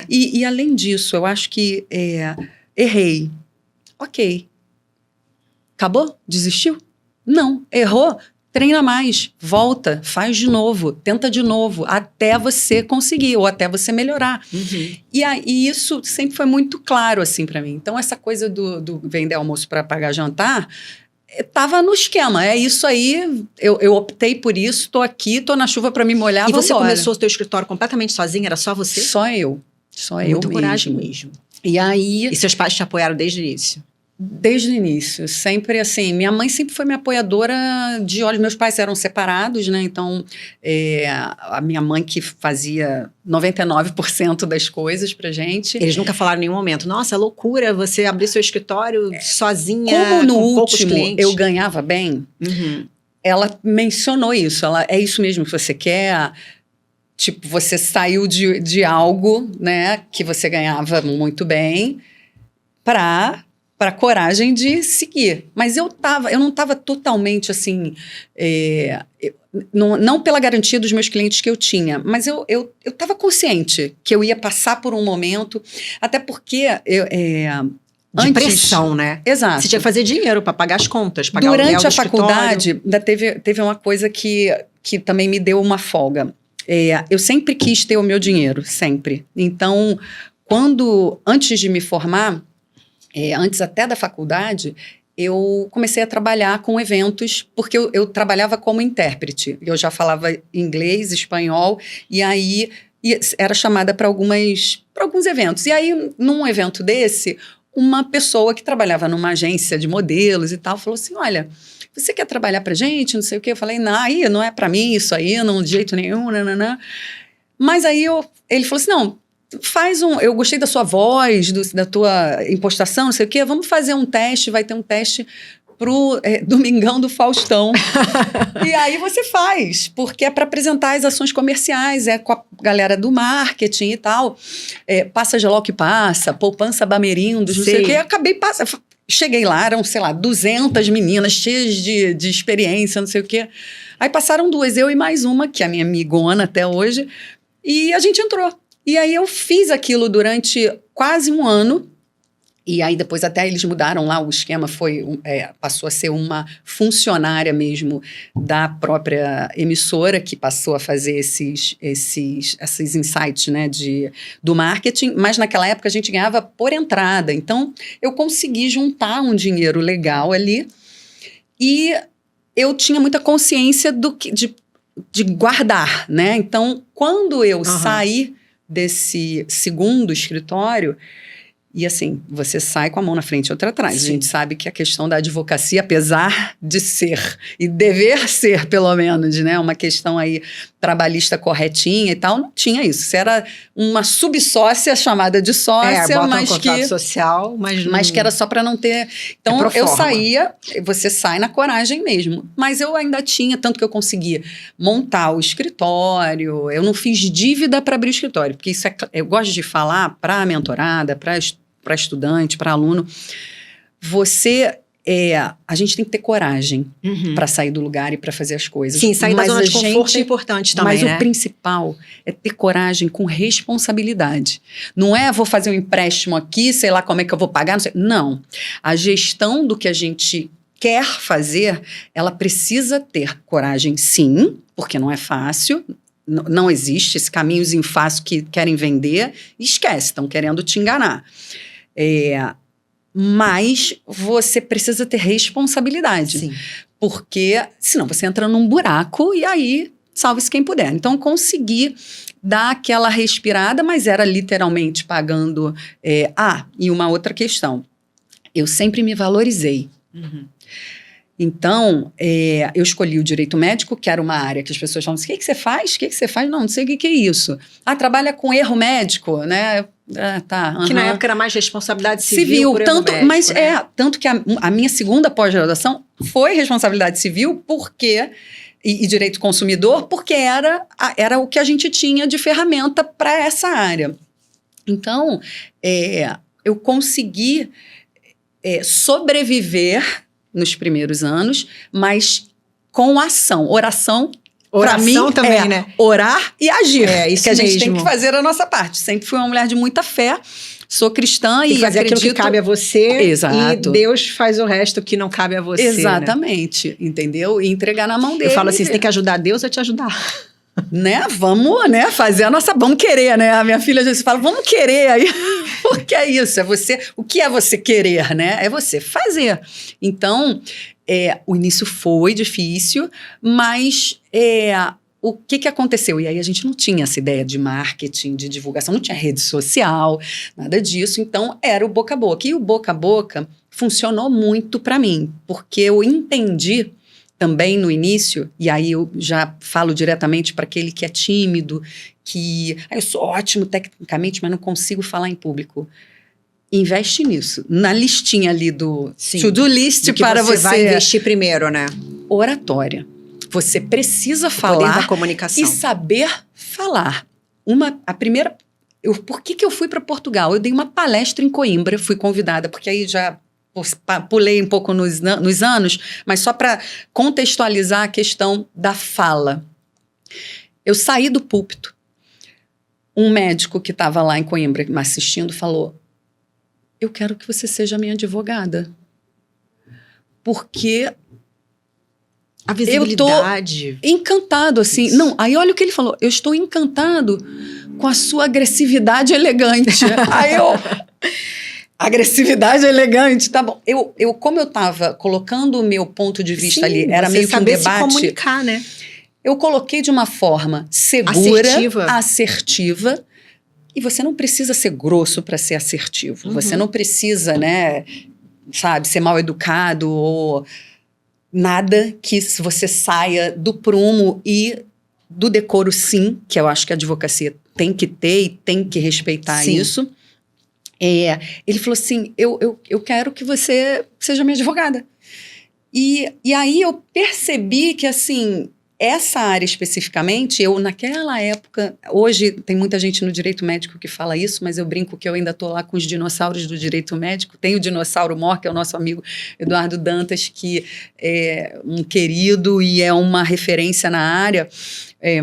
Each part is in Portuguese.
E além disso, eu acho que errei. Ok. Acabou? Desistiu? Não. Errou? Treina mais, volta, faz de novo, tenta de novo, até você conseguir ou até você melhorar. E isso sempre foi muito claro assim para mim. Então, essa coisa do vender almoço para pagar jantar, estava no esquema. É isso aí, eu optei por isso, estou aqui, estou na chuva para me molhar, E você vambora. começou o teu escritório completamente sozinha? Era só você? Só eu Muito coragem mesmo. E aí... E seus pais te apoiaram desde o início? Desde o início, sempre assim, minha mãe sempre foi minha apoiadora de olhos, meus pais eram separados, né, então a minha mãe que fazia 99% das coisas pra gente. Eles nunca falaram em nenhum momento, nossa, é loucura você abrir seu escritório sozinha, como no com poucos último clientes. eu ganhava bem, ela mencionou isso, é isso mesmo que você quer? Tipo, você saiu de algo, né, que você ganhava muito bem para coragem de seguir. Mas eu não estava totalmente assim, não pela garantia dos meus clientes que eu tinha, mas eu estava consciente que eu ia passar por um momento, até porque de pressão, né? Exato. Você tinha que fazer dinheiro para pagar as contas, pagar durante o aluguel do a faculdade, escritório. teve uma coisa que também me deu uma folga. Eu sempre quis ter o meu dinheiro, sempre. Então, antes de me formar, antes até da faculdade, eu comecei a trabalhar com eventos, porque eu trabalhava como intérprete. Eu já falava inglês, espanhol, e aí era chamada para alguns eventos. E aí, num evento desse, uma pessoa que trabalhava numa agência de modelos e tal, falou assim, olha, você quer trabalhar pra gente, não sei o quê? Eu falei, não é pra mim isso aí, não, de jeito nenhum, nananã. Mas aí ele falou assim, não, eu gostei da sua voz, da tua impostação, não sei o quê, vamos fazer um teste, vai ter um teste pro Domingão do Faustão. E aí você faz, porque é para apresentar as ações comerciais, com a galera do marketing e tal. Passa gelol que passa, poupança Bamerindos, não sei o quê. Cheguei lá, eram, sei lá, 200 meninas cheias de experiência, não sei o quê. Aí passaram 2, eu e mais uma, que é a minha amigona até hoje, e a gente entrou. E aí eu fiz aquilo durante quase um ano, e aí depois até eles mudaram lá, o esquema passou a ser uma funcionária mesmo da própria emissora, que passou a fazer esses insights, né, do marketing, mas naquela época a gente ganhava por entrada, então eu consegui juntar um dinheiro legal ali, e eu tinha muita consciência de guardar, né, então quando eu saí desse segundo escritório, e assim, você sai com a mão na frente e outra atrás. Sim. A gente sabe que a questão da advocacia, apesar de ser, e dever ser pelo menos, né, uma questão aí trabalhista corretinha e tal, não tinha isso. Você era uma subsócia chamada de sócia, mas um contrato social, mas que era só para não ter... Então, eu saía, você sai na coragem mesmo. Mas eu ainda tinha, tanto que eu conseguia montar o escritório, eu não fiz dívida para abrir o escritório, porque isso eu gosto de falar para a mentorada, para estudante, para aluno, a gente tem que ter coragem para sair do lugar e para fazer as coisas. Sim, sair da zona de conforto é importante também, mas o principal é ter coragem com responsabilidade. Não vou fazer um empréstimo aqui, sei lá como é que eu vou pagar, não sei. Não. A gestão do que a gente quer fazer, ela precisa ter coragem, sim, porque não é fácil. Não existe esse caminhos em fácil que querem vender, esquece, estão querendo te enganar. Mas você precisa ter responsabilidade. Sim. Porque senão você entra num buraco e aí salve-se quem puder. Então, consegui dar aquela respirada, mas era literalmente pagando... e uma outra questão. Eu sempre me valorizei. Então, eu escolhi o direito médico, que era uma área que as pessoas falam assim, o que você faz? O que você faz? Não sei o que é isso. Trabalha com erro médico, né? Tá. Que na época era mais responsabilidade civil por tanto, erro médico, mas né? Tanto que a minha segunda pós-graduação foi responsabilidade civil, porque... E direito consumidor, porque era o que a gente tinha de ferramenta para essa área. Então, eu consegui sobreviver nos primeiros anos, mas com ação. Oração Pra Oração mim, também, né? Orar e agir. Isso que a gente tem mesmo. que fazer a nossa parte. Sempre fui uma mulher de muita fé, sou cristã E e fazer acredito... aquilo que cabe a você. Exato. E Deus faz o resto que não cabe a você. Exatamente, entendeu? E entregar na mão dele. Eu falo assim, você tem que ajudar Deus a te ajudar. Né? Vamos, né? Fazer a nossa... Vamos querer, né? A minha filha já se fala, vamos querer aí. Porque é isso, é você... O que é você querer, né? É você fazer. Então, o início foi difícil, mas... o que aconteceu? E aí a gente não tinha essa ideia de marketing, de divulgação, não tinha rede social, nada disso. Então, era o boca a boca. E o boca a boca funcionou muito para mim, porque eu entendi também no início, e aí eu já falo diretamente para aquele que é tímido, que eu sou ótimo tecnicamente, mas não consigo falar em público. Investe nisso, na listinha ali do to-do list do que para você. Você vai investir primeiro, né? Oratória. Você precisa O poder falar da comunicação. e saber falar. A primeira... Por que eu fui para Portugal? Eu dei uma palestra em Coimbra, fui convidada, porque aí já pulei um pouco nos anos, mas só para contextualizar a questão da fala. Eu saí do púlpito. Um médico que estava lá em Coimbra me assistindo falou: eu quero que você seja minha advogada. Porque... a visibilidade. Eu tô encantado, assim. Isso. Não, aí olha o que ele falou. Eu estou encantado com a sua agressividade elegante. Aí eu... Agressividade elegante, tá bom. Como eu estava colocando o meu ponto de vista ali, era meio que um debate. Se comunicar, né? Eu coloquei de uma forma segura, assertiva. E você não precisa ser grosso para ser assertivo. Uhum. Você não precisa, né, sabe, ser mal educado ou... nada que você saia do prumo e do decoro, sim, que eu acho que a advocacia tem que ter e tem que respeitar isso. Ele falou assim, eu quero que você seja minha advogada. E aí eu percebi que, assim, essa área especificamente, eu naquela época, hoje tem muita gente no direito médico que fala isso, mas eu brinco que eu ainda estou lá com os dinossauros do direito médico. Tem o dinossauro mor, que é o nosso amigo Eduardo Dantas, que é um querido e é uma referência na área,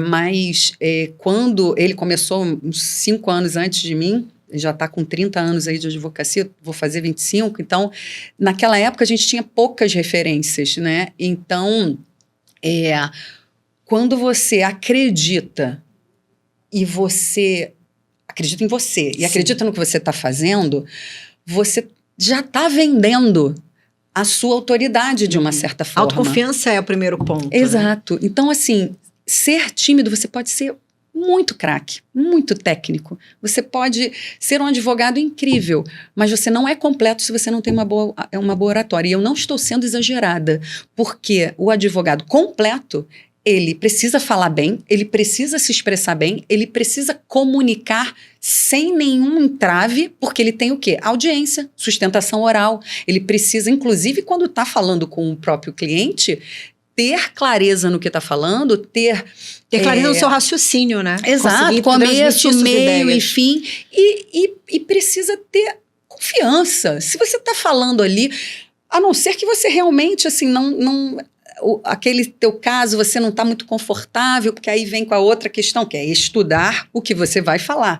mas quando ele começou, uns 5 anos antes de mim, já está com 30 anos aí de advocacia, vou fazer 25, então, naquela época a gente tinha poucas referências, né? Então, quando você acredita e você acredita em você e acredita no que você está fazendo, você já está vendendo a sua autoridade de uma certa forma. Autoconfiança é o primeiro ponto. Exato. Né? Então, assim, ser tímido, você pode ser muito craque, muito técnico. Você pode ser um advogado incrível, mas você não é completo se você não tem uma boa oratória. E eu não estou sendo exagerada, porque o advogado completo, ele precisa falar bem, ele precisa se expressar bem, ele precisa comunicar sem nenhum entrave, porque ele tem o quê? Audiência, sustentação oral. Ele precisa, inclusive, quando está falando com o próprio cliente, ter clareza no que está falando, ter clareza no seu raciocínio, né? Exato, começo, meio e fim. E precisa ter confiança. Se você está falando ali, a não ser que você realmente, assim, aquele teu caso, você não está muito confortável, porque aí vem com a outra questão, que é estudar o que você vai falar.